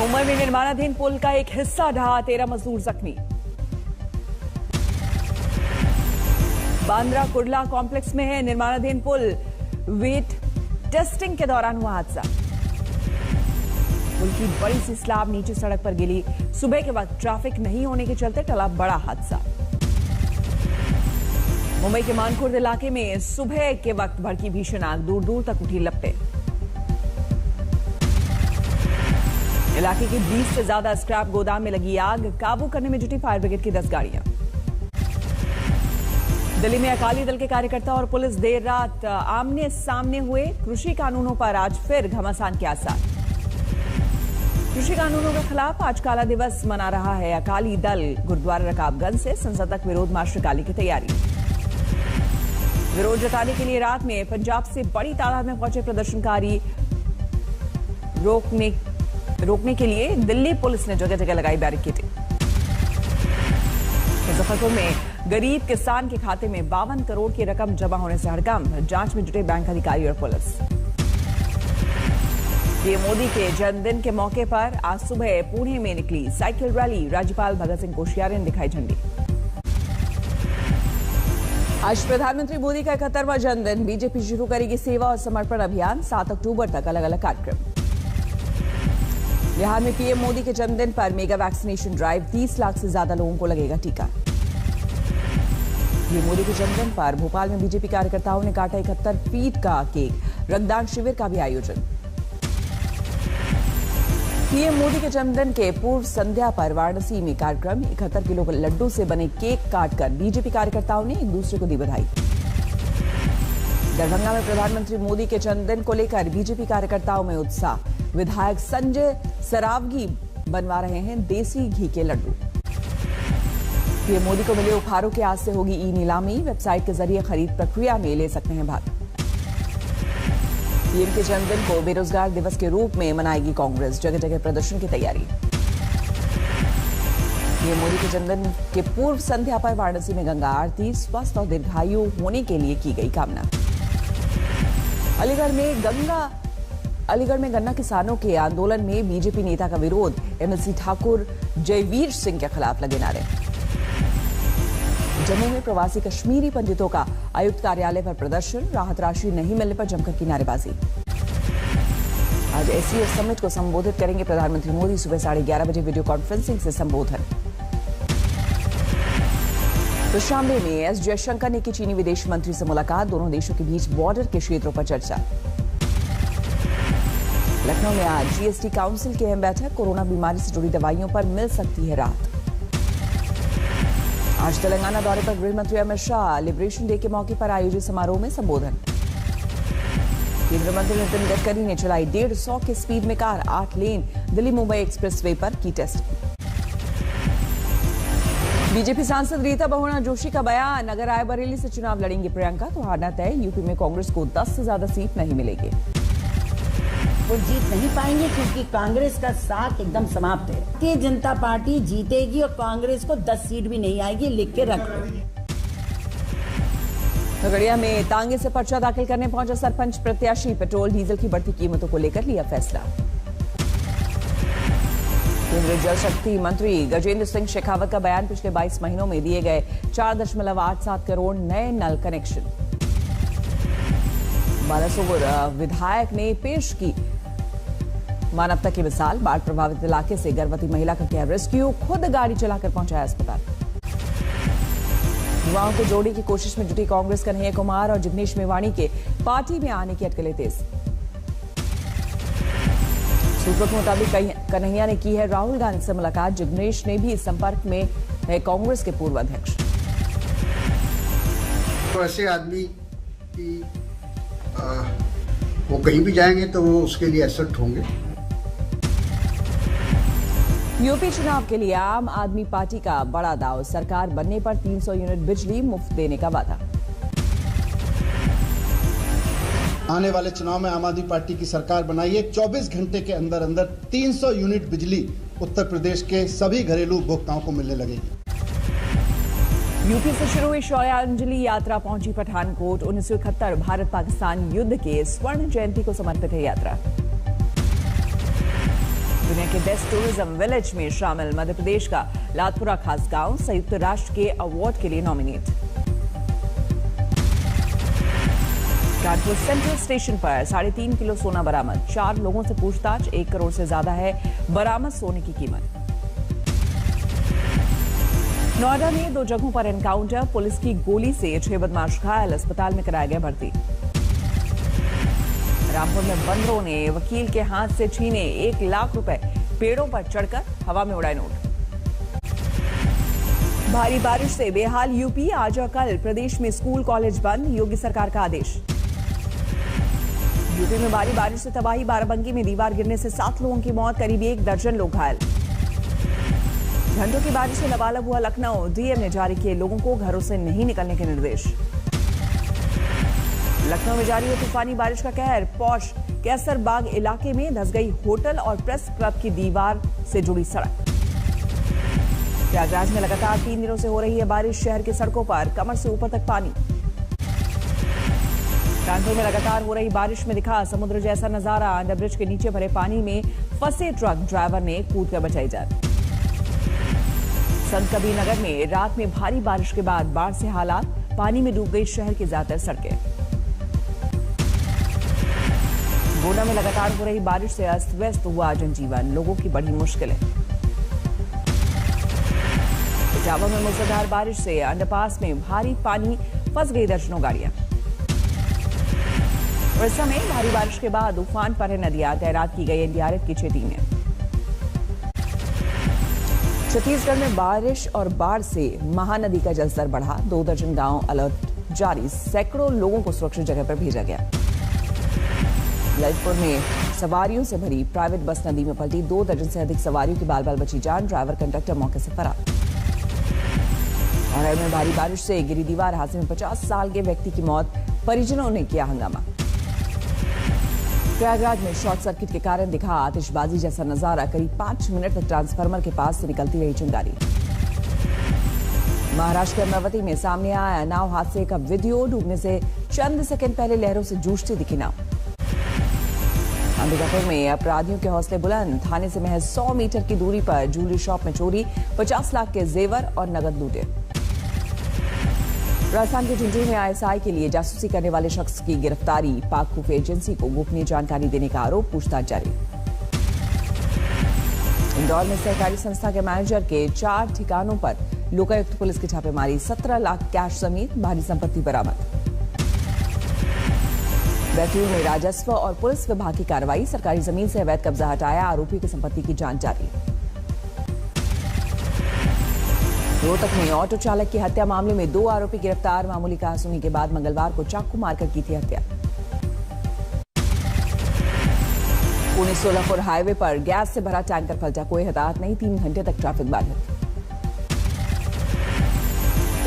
मुंबई में निर्माणाधीन पुल का एक हिस्सा ढहा, 13 मजदूर जख्मी। बांद्रा कुर्ला कॉम्प्लेक्स में है निर्माणाधीन पुल, वेट टेस्टिंग के दौरान हुआ हादसा। पुल की बड़ी सी स्लैब नीचे सड़क पर गिरी। सुबह के वक्त ट्रैफिक नहीं होने के चलते टला बड़ा हादसा। मुंबई के मानखुर्द इलाके में सुबह के वक्त भड़की भीषण आग, दूर दूर तक उठी लपटें। इलाके की 20 से ज्यादा स्क्रैप गोदाम में लगी आग, काबू करने में जुटी फायर ब्रिगेड की 10 गाड़ियां। दिल्ली में अकाली दल के कार्यकर्ता और पुलिस देर रात आमने सामने हुए। कृषि कानूनों पर आज फिर घमासान के आसार। कृषि कानूनों के खिलाफ आज काला दिवस मना रहा है अकाली दल। गुरुद्वारा रकाबगंज से संसद तक विरोध मार्च निकालने की तैयारी। विरोध जताने के लिए रात में पंजाब से बड़ी तादाद में पहुंचे प्रदर्शनकारी। रोकने के लिए दिल्ली पुलिस ने जगह जगह लगाई बैरिकेडिंग। मुजफ्फरपुर में गरीब किसान के खाते में 52 करोड़ की रकम जमा होने से हड़कंप, जांच में जुटे बैंक अधिकारी और पुलिस। पीएम मोदी के जन्मदिन के मौके पर आज सुबह पुणे में निकली साइकिल रैली। राज्यपाल भगत सिंह कोश्यारी ने दिखाई झंडी। आज प्रधानमंत्री मोदी का 71वां जन्मदिन। बीजेपी शुरू करेगी सेवा और समर्पण अभियान। 7 अक्टूबर तक अलग अलग कार्यक्रम। बिहार में पीएम मोदी के जन्मदिन पर मेगा वैक्सीनेशन ड्राइव, 30 लाख से ज्यादा लोगों को लगेगा टीका। पीएम मोदी के जन्मदिन पर भोपाल में बीजेपी कार्यकर्ताओं ने काटा 71 फीट का केक। रक्तदान शिविर का भी आयोजन। पीएम मोदी के जन्मदिन के पूर्व संध्या पर वाराणसी में कार्यक्रम। 71 किलो लड्डू से बने केक काटकर बीजेपी कार्यकर्ताओं ने एक दूसरे को दी बधाई। दरभंगा में प्रधानमंत्री मोदी के जन्मदिन को लेकर बीजेपी कार्यकर्ताओं में उत्साह। विधायक संजय सरावगी बनवा रहे हैं देसी घी के लड्डू। पीएम मोदी को मिले उपहारों के आज से होगी ई नीलामी। वेबसाइट के जरिए खरीद प्रक्रिया में ले सकते हैं भाग। पीएम के जन्मदिन को बेरोजगार दिवस के रूप में मनाएगी कांग्रेस। जगह जगह प्रदर्शन की तैयारी। पीएम मोदी के जन्मदिन के पूर्व संध्या पर वाराणसी में गंगा आरती। स्वस्थ और दीर्घायु होने के लिए की गई कामना। अलीगढ़ में गन्ना किसानों के आंदोलन में बीजेपी नेता का विरोध। एमएलसी ठाकुर जयवीर सिंह के खिलाफ लगे नारे। जम्मू में प्रवासी कश्मीरी पंडितों का आयुक्त कार्यालय पर प्रदर्शन। राहत राशि नहीं मिलने पर जमकर की नारेबाजी। आज एससीओ समिट को संबोधित करेंगे प्रधानमंत्री मोदी। सुबह 11:30 बजे वीडियो कॉन्फ्रेंसिंग से संबोधन। तो शामली में एस जयशंकर ने की चीनी विदेश मंत्री से मुलाकात। दोनों देशों के बीच बॉर्डर के क्षेत्रों पर चर्चा। लखनऊ में आज जीएसटी काउंसिल की अहम बैठक। कोरोना बीमारी से जुड़ी दवाइयों पर मिल सकती है राहत। आज तेलंगाना दौरे पर गृह मंत्री अमित शाह। लिबरेशन डे के मौके पर आयोजित समारोह में संबोधन। केंद्रीय मंत्री नितिन गडकरी ने चलाई 150 की स्पीड में कार। 8 लेन दिल्ली मुंबई एक्सप्रेसवे पर की टेस्ट। बीजेपी सांसद रीता बहुगुणा जोशी का बयान। अगर रायबरेली से चुनाव लड़ेंगी प्रियंका तो हारना तय। यूपी में कांग्रेस को 10 से ज्यादा सीट नहीं मिलेगी। वो जीत नहीं पाएंगे क्योंकि कांग्रेस का साथ एकदम समाप्त है। भारतीय जनता पार्टी जीतेगी और कांग्रेस को 10 सीट भी नहीं आएगी, लिख के रखो। खगड़िया में तांगे से पर्चा दाखिल करने पहुंचा सरपंच प्रत्याशी। पेट्रोल डीजल की बढ़ती कीमतों को लेकर लिया फैसला। केंद्रीय जल शक्ति मंत्री गजेंद्र सिंह शेखावत का बयान। पिछले 22 महीनों में दिए गए 4.87 करोड़ नए नल कनेक्शन। बालासोर विधायक ने पेश की मानवता की मिसाल। बाढ़ प्रभावित इलाके से गर्भवती महिला का किया रेस्क्यू। खुद गाड़ी चलाकर पहुंचाया अस्पताल। युवाओं को जोड़ने की कोशिश में जुटी कांग्रेस। कन्हैया कुमार और जिग्नेश मेवाणी के पार्टी में आने की अटकलें तेज। सूत्रों के मुताबिक कन्हैया ने की है राहुल गांधी से मुलाकात। जिग्नेश ने भी इस संपर्क में है कांग्रेस के पूर्व अध्यक्ष। तो ऐसे आदमी की वो कहीं भी जाएंगे तो वो उसके लिए एसेट होंगे। यूपी चुनाव के लिए आम आदमी पार्टी का बड़ा दाव। सरकार बनने पर 300 यूनिट बिजली मुफ्त देने का वादा। आने वाले चुनाव में आम आदमी पार्टी की सरकार बनाइए। 24 घंटे के अंदर अंदर 300 यूनिट बिजली उत्तर प्रदेश के सभी घरेलू उपभोक्ताओं को मिलने लगेगी। यूपी से शुरू हुई शौर्यांजलि यात्रा पहुंची पठानकोट। 1971 भारत पाकिस्तान युद्ध के स्वर्ण जयंती को समर्पित है यात्रा। दुनिया दुनिया के बेस्ट टूरिज्म विलेज में शामिल मध्य प्रदेश का लातपुरा खास गांव संयुक्त राष्ट्र के अवार्ड के लिए नॉमिनेट। कानपुर सेंट्रल स्टेशन पर 3.5 किलो सोना बरामद। 4 लोगों से पूछताछ। 1 करोड़ से ज्यादा है बरामद सोने की कीमत। नोएडा में 2 जगहों पर एनकाउंटर। पुलिस की गोली से 6 बदमाश घायल। अस्पताल में कराया गया भर्ती। रामपुर में बंदरों ने वकील के हाथ से छीने 1 लाख रुपए। पेड़ों पर चढ़कर हवा में उड़ाए नोट। भारी बारिश से बेहाल यूपी। आज और कल प्रदेश में स्कूल कॉलेज बंद। योगी सरकार का आदेश। यूपी में भारी बारिश से तबाही। बाराबंकी में दीवार गिरने से 7 लोगों की मौत। करीब 1 दर्जन लोग घायल। घंटों की बारिश से लबालब हुआ लखनऊ। डीएम ने जारी किए लोगों को घरों से नहीं निकलने के निर्देश। लखनऊ में जारी है तूफानी बारिश का कहर। पौष कैसर बाग इलाके में धंस गई होटल और प्रेस क्लब की दीवार से जुड़ी सड़क। प्रयागराज में लगातार 3 दिनों से हो रही है बारिश। शहर की सड़कों पर कमर से ऊपर तक पानी। कानपुर में लगातार हो रही बारिश में दिखा समुद्र जैसा नजारा। अंडरब्रिज के नीचे भरे पानी में फंसे ट्रक ड्राइवर ने कूद कर बचाई जान। संत कबीर नगर में रात में भारी बारिश के बाद बाढ़ से हालात। पानी में डूब गई शहर की ज्यादातर सड़कें। गोंडा में लगातार हो रही बारिश से अस्त व्यस्त हुआ जनजीवन। लोगों की बड़ी मुश्किलें। इटावा में मूसलाधार बारिश से अंडरपास में भारी पानी, फंस गई दर्जनों गाड़ियां। और इस समय भारी बारिश के बाद उफान पर है नदियां। तैनात की गई एनडीआरएफ की 6 टीमें। छत्तीसगढ़ में बारिश और बाढ़ से महानदी का जलस्तर बढ़ा। 2 दर्जन गांव अलर्ट जारी। सैकड़ों लोगों को सुरक्षित जगह पर भेजा गया। ललितपुर में सवारियों से भरी प्राइवेट बस नदी में पलटी। 2 दर्जन से अधिक सवारियों की बाल बाल बची जान। ड्राइवर कंडक्टर मौके से फरार। और में भारी बारिश से गिरी दीवार। हादसे में 50 साल के व्यक्ति की मौत। परिजनों ने किया हंगामा। प्रयागराज में शॉर्ट सर्किट के कारण दिखा आतिशबाजी जैसा नजारा। करीब 5 मिनट तक ट्रांसफार्मर के पास से निकलती रही चिंगारी। महाराष्ट्र के अमरावती में सामने आया नाव हादसे का वीडियो। डूबने से चंद सेकंड पहले लहरों से जूझती दिखी नाव। अंबिकापुर में अपराधियों के हौसले बुलंद। थाने से महज 100 मीटर की दूरी पर ज्वेलरी शॉप में चोरी। 50 लाख के जेवर और नगद लूटे। राजस्थान के झुंझुनू में आईएसआई के लिए जासूसी करने वाले शख्स की गिरफ्तारी। पाक खुफिया एजेंसी को गोपनीय जानकारी देने का आरोप। पूछताछ जारी। इंदौर में सहकारी संस्था के मैनेजर के 4 ठिकानों पर लोकायुक्त पुलिस की छापेमारी। 17 लाख कैश समेत भारी संपत्ति बरामद। बैतूल में राजस्व और पुलिस विभाग की कार्रवाई। सरकारी जमीन से अवैध कब्जा हटाया। आरोपियों की संपत्ति की जांच जारी। रोहतक में ऑटो चालक की हत्या मामले में 2 आरोपी गिरफ्तार। मामूली कहासुनी के बाद मंगलवार को चाकू मारकर की थी हत्या। पुणे सोलापुर हाईवे पर गैस से भरा टैंकर पलटा। कोई हताहत नहीं। 3 घंटे तक ट्रैफिक बाधित।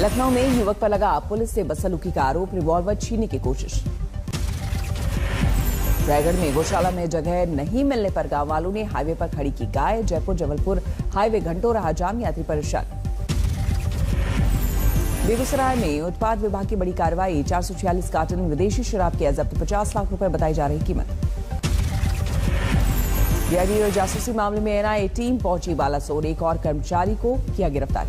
लखनऊ में युवक पर लगा पुलिस से बदसलूकी का आरोप। रिवॉल्वर छीनने की कोशिश। रायगढ़ में गौशाला में जगह नहीं मिलने पर गांव वालों ने हाईवे पर खड़ी की गाय। जयपुर जबलपुर हाईवे घंटों रहा जाम। यात्री परेशान। बेगूसराय में उत्पाद विभाग की बड़ी कार्रवाई। 446 कार्टन विदेशी शराब की जब्त। 50 लाख रुपए बताई जा रही कीमत। डीआरडी और जासूसी मामले में एनआईए टीम पहुंची बालासोर। एक और कर्मचारी को किया गिरफ्तार।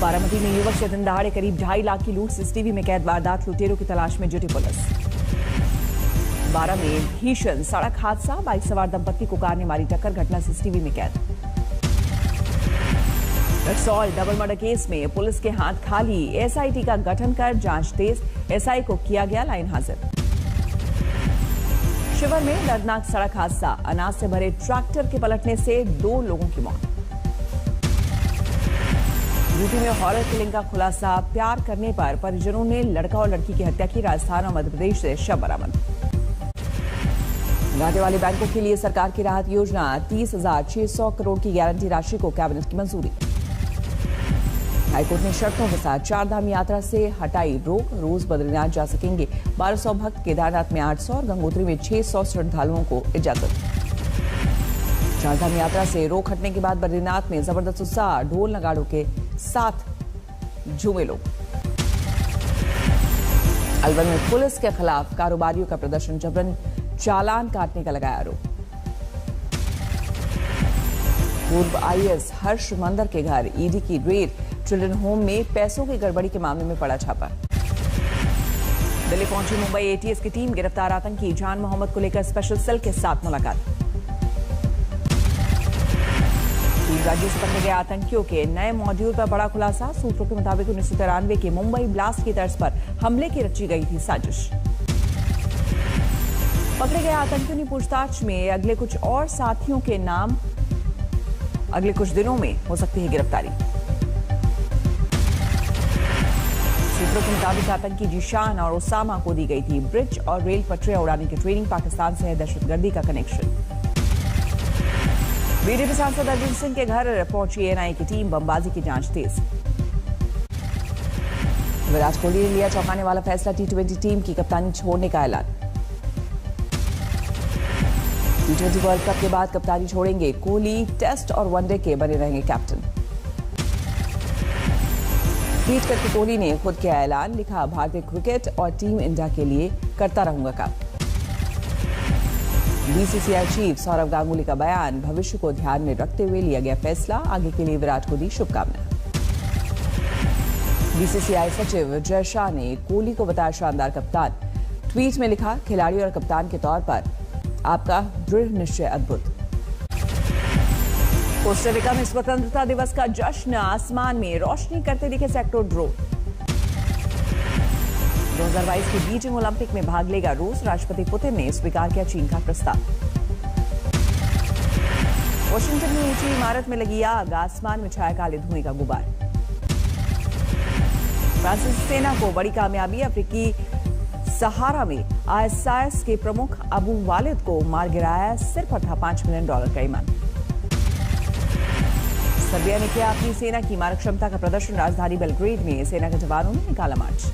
बारामती में युवक से दिन दहाड़े करीब 2.5 लाख की लूट। सीसीटीवी में कैद वारदात। लुटेरों की तलाश में जुटी पुलिस। 12 में भीषण सड़क हादसा। बाइक सवार दंपत्ति को कार ने मारी टक्कर। घटना सीसीटीवी में कैद। रक्सौल डबल मर्डर केस में पुलिस के हाथ खाली। एसआईटी का गठन कर जांच तेज। एसआई को किया गया लाइन हाजिर। शिवर में दर्दनाक सड़क हादसा। अनाज से भरे ट्रैक्टर के पलटने से 2 लोगों की मौत। यूपी में हॉरर किलिंग का खुलासा। प्यार करने पर परिजनों ने लड़का और लड़की की हत्या की। राजस्थान और मध्य प्रदेश से शव बरामद। घाटे वाले बैंकों के लिए सरकार की राहत योजना। 30,600 करोड़ की गारंटी राशि को कैबिनेट की मंजूरी। हाईकोर्ट ने शर्तों के साथ 4 धाम यात्रा से हटाई रोक। रोज बद्रीनाथ जा सकेंगे 1200 भक्त। केदारनाथ में 800 और गंगोत्री में 600 श्रद्धालुओं को इजाजत। 4 धाम यात्रा से रोक हटने के बाद बद्रीनाथ में जबरदस्त उत्साह। ढोल नगाड़ों के साथ झूमे लोग। अलवर में पुलिस के खिलाफ कारोबारियों का प्रदर्शन। जबरन चालान काटने का लगाया आरोप। पूर्व आईएएस हर्ष मंदर के घर ईडी की रेड, चिल्ड्रन होम में पैसों की गड़बड़ी के मामले में पड़ा छापा। दिल्ली पहुंची मुंबई एटीएस की टीम, गिरफ्तार आतंकी जान मोहम्मद को लेकर स्पेशल सेल के साथ मुलाकात। 3 राज्यों से पकड़े गए आतंकियों के नए मॉड्यूल पर बड़ा खुलासा। सूत्रों के मुताबिक 1993 के मुंबई ब्लास्ट की तर्ज पर हमले की रची गई थी साजिश। पकड़े गए आतंकियों की पूछताछ में अगले कुछ और साथियों के नाम अगले कुछ दिनों में हो सकती है गिरफ्तारी। सूत्रों के मुताबिक आतंकी जीशान और ओसामा को दी गई थी ब्रिज और रेल पटरियां उड़ाने की ट्रेनिंग। पाकिस्तान से है दहशतगर्दी का कनेक्शन। बीजेपी सांसद अर्जुन सिंह के घर पहुंची एएनआई की टीम, बमबाजी की जांच तेज। विराट कोहली ने लिया चौंकाने वाला फैसला, टी20 टीम की कप्तानी छोड़ने का ऐलान। टी20 वर्ल्ड कप के बाद कप्तानी छोड़ेंगे कोहली, टेस्ट और वनडे के बने रहेंगे कैप्टन। ट्वीट करके कोहली ने खुद किया ऐलान, लिखा भारतीय क्रिकेट और टीम इंडिया के लिए करता रहूंगा काम। बीसीसीआई चीफ सौरव गांगुली का बयान, भविष्य को ध्यान में रखते हुए लिया गया फैसला, आगे के लिए विराट को दी शुभकामनाएं। बीसीसीआई सचिव जय शाह ने कोहली को बताया शानदार कप्तान। ट्वीट में लिखा, खिलाड़ी और कप्तान के तौर पर आपका दृढ़ निश्चय अद्भुत। कोस्टारिका में स्वतंत्रता दिवस का जश्न, आसमान में रोशनी करते दिखे सैकड़ों ड्रोन। 2022 के बीजिंग ओलंपिक में भाग लेगा रूस, राष्ट्रपति पुतिन ने स्वीकार किया चीन का प्रस्ताव। वॉशिंगटन में ऊंची इमारत में लगी आग, आसमान में छाया काले धुएं का गुबार। फ्रांसीसी सेना को बड़ी कामयाबी, अफ्रीकी सहारा में आईएसआईएस के प्रमुख अबू वालिद को मार गिराया, सिर पर था $5 मिलियन का ईमान। सर्बिया ने किया अपनी सेना की मारक क्षमता का प्रदर्शन, राजधानी बेलग्रेड में सेना के जवानों ने निकाला मार्च।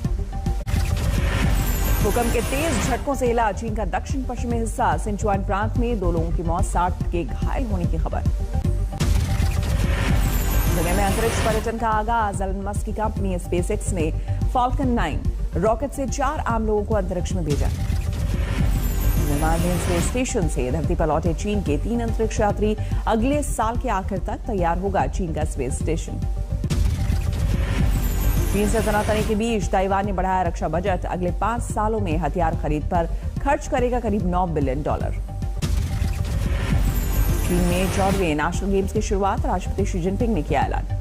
भूकंप के तेज झटकों से हिला चीन का दक्षिण पश्चिमी हिस्सा, सिंचुआन प्रांत में 2 लोगों की मौत, 60 के घायल होने की खबर। दुनिया में अंतरिक्ष पर्यटन का आगाज, एलन मस्क की कंपनी स्पेसएक्स ने फाल्कन 9 रॉकेट से 4 आम लोगों को अंतरिक्ष में भेजा। निर्माणाधीन स्पेस स्टेशन से धरती पर लौटे चीन के 3 अंतरिक्ष यात्री, अगले साल के आखिर तक तैयार होगा चीन का स्पेस स्टेशन। चीन से तनातनी के बीच ताइवान ने बढ़ाया रक्षा बजट, अगले 5 सालों में हथियार खरीद पर खर्च करेगा करीब $9 बिलियन। चीन में 14वें नेशनल गेम्स की शुरुआत, राष्ट्रपति शी जिनपिंग ने किया ऐलान।